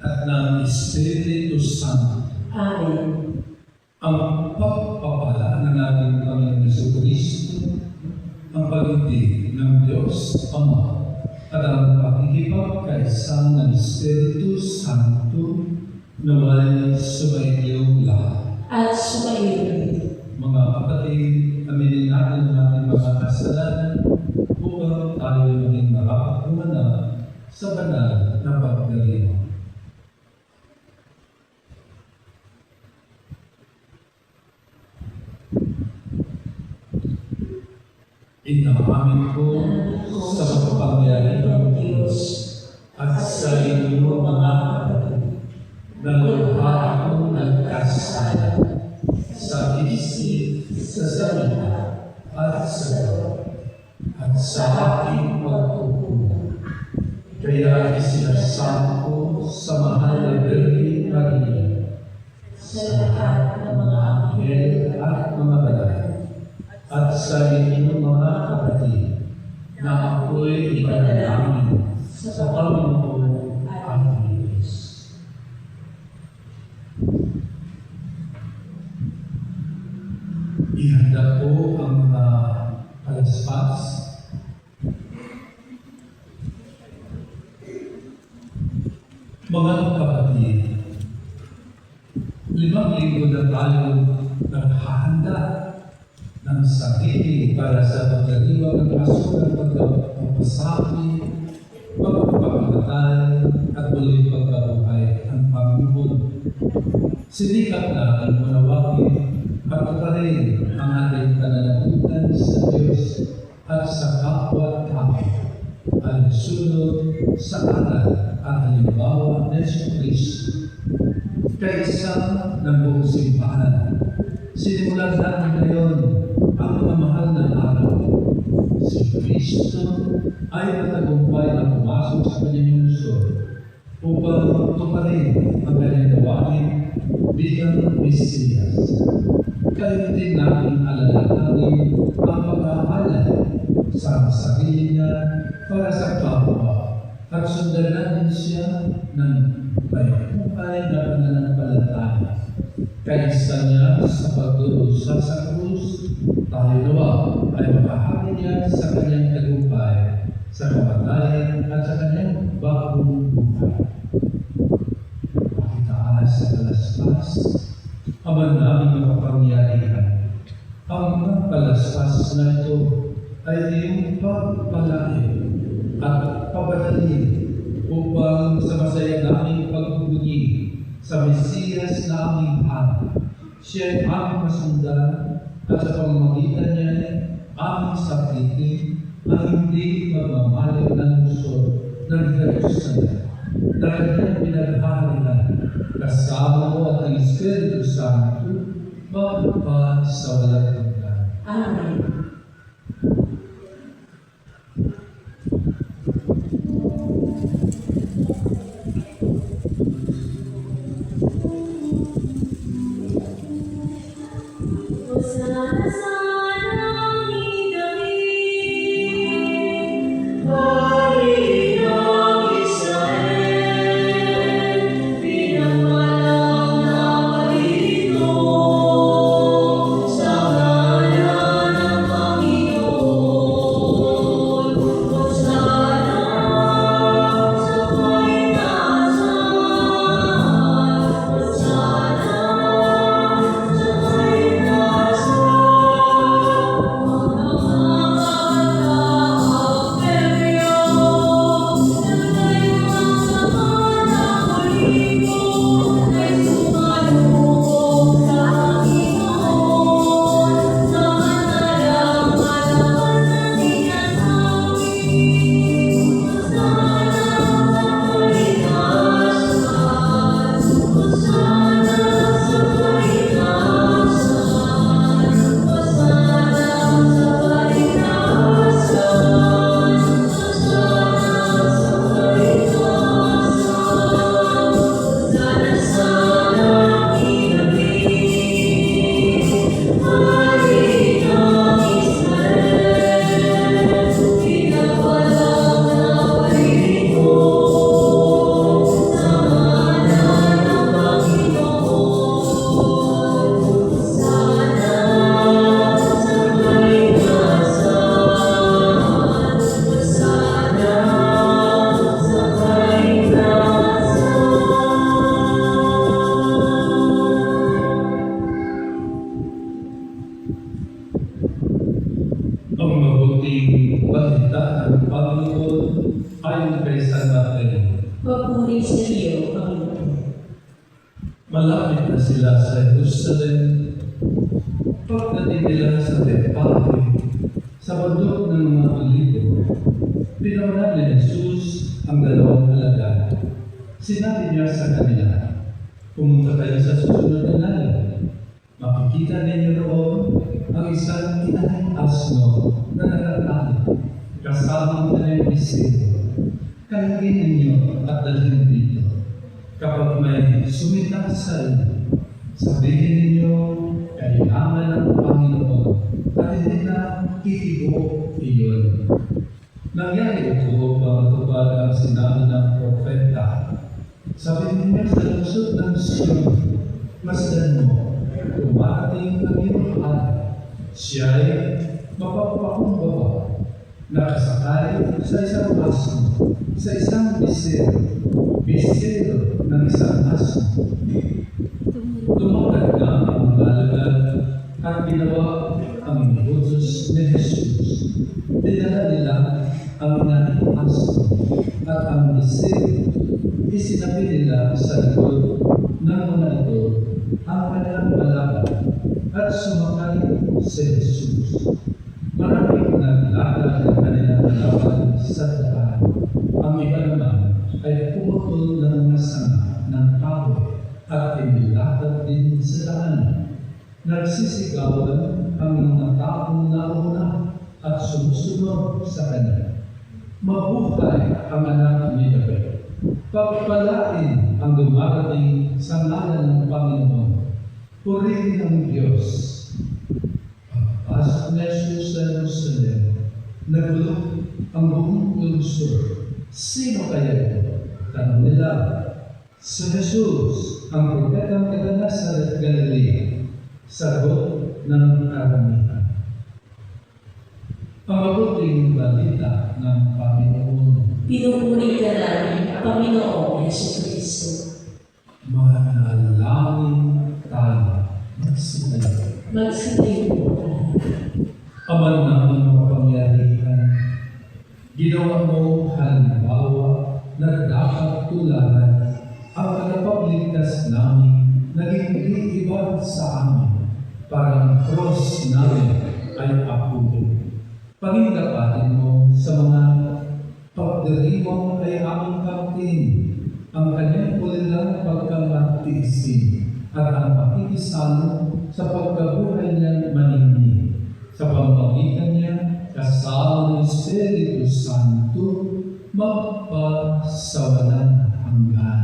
at ng Espiritu Santo. Amen. Ang pagpapala ng ating Panginoon Jesucristo, ang pag-ibig ng Diyos Ama, at ang pakikipagkaisa ng Espiritu Santo naway sumainyo lahat. At sumayin. Mga kapatid, aminin natin ang ating mga kasalanan upang tayo maging makapagkumana sa banal na pagdiriwang. Inaamin ko sa makapangyarihan ng Diyos at sa inyo mga kapatid na lubha akong nagkasala sa isip, sa salita, at sa gawa, at sa aking pagkukulang. Kaya isinasama ko sa mahal na Birhen Maria, sa lahat ng mga anghel at mga banal, at sa inyong mga kapatid, na ako'y ipanalangin sa Panginoon ang Diyos. Ihanda po ang mga palaspas. Mga kapatid, 5 linggo na tayo naghahanda ng sarili para sa pagdiriwang ng kasunod pagpapasabi, pagpapamatay, at muling pagkabuhay ng Panginoon. Sinikap natin manawagin at rin ang ating pananagutan sa Diyos at sa kapwa-tao ang sunod sa aral at halimbawa ng Jesucristo. Kaisa ng buong simbahan, sinimulan natin ngayon ang mga mahal na araw. Si Kristo ay matagumpay na pumasok sa kanyang lungsod upang tuparin ang kanyang gawain bilang Mesiyas. Kaya din natin alalahanin ang pag-aalay sa sarili niya para sa kapwa at sundan natin siya ng may buhay na pananampalataya. Kaisa niya sa pagdurusa sa krus, tayo nawa ay makahari niya sa kanyang tagumpay, sa kamatayan at sa kanyang bagong buhay. Pakitaas sa palaspas, Ama naming makapangyarihan, ang mga palaspas na ito ay iyong pagpalain at pabadalin upang sa masaya naming pagbubunyi sa Mesiyas na aming Hari. Siya ay aming masundan at sa pamamagitan niya aming sakitin na hindi magmamalig ng lungsod ng Jerusalem na kanyang pinaghaharihan kasama mo at ang Espiritu Santo magpapal sa walang hanggan. Amen. Malapit na sila sa Jerusalem. Pagdating nila sa Bethpage, sa bundok ng mga Olivo, pinaunan ni Jesus ang dalawang alagad. Sinabi niya sa kanila, "Pumunta kayo sa susunod na layo. Makikita ninyo roon ang isang inahing asno na nakalakad, kasama ang kanyang bisito. Kalagin ninyo at dalhin dito. Kapag may sumita sa inyo, sabihin ninyo, kailangan ng Panginoon at hindi na ihigo iyon." Nangyari ito para matupad ang sinabi ng propeta. Sabi niya sa lungsod ng Sion, "Masdan mo, dumarating ang iyong hari. Siya'y mapapakumbaba, nakasakay sa isang asno, sa isang bisero ng isang asno." Tumagal na ang mga alagad at ginawa ang utos ni Jesus. Dinala nila ang inahing asno at ang bisero. Isinabi nila sa likod ng mga ito ang kanilang balaban at sumakay si Jesus. Maraming naglakad ang kanilang balaban sa daan. Ang iba naman ay pumutol ng mga sanga ng kahoy at inilakad din sa daan. Nagsisigawan ang mga taong nauna at sumusunod sa kanya. Mabuhay ang anak ni David. Pagpalain ang dumarating sa ngalan ng Panginoon. Purihin ang Diyos. Pagpasok na Jesus sa Jerusalem, nagulog ang buong lungsod. Sino kaya ito? Tanong nila. Si Jesus, ang propetang taga Nazaret, Galilea. Sagot ng karamihan. Ang mabuting balita ng Panginoon. Pinupuri ka namin, Panginoong Jesucristo. Manalangin tayo. Magsitayo. Magsitayo po tayo. Ama namin makapangyarihan, ginawa mo halimbawa na dapat tularan ang tagapagligtas namin naging iiwan sa amin para ang cross namin ay apunin. Pagindapatin mo sa mga pagdiriwang ay aming kamtin, ang kanyang kulilang pagkamatiisin at ang pakikisalo sa pagkabuhay niyang maningning. Sa pamamagitan niya, kasama ng Espiritu Santo, magpasawalan hanggan.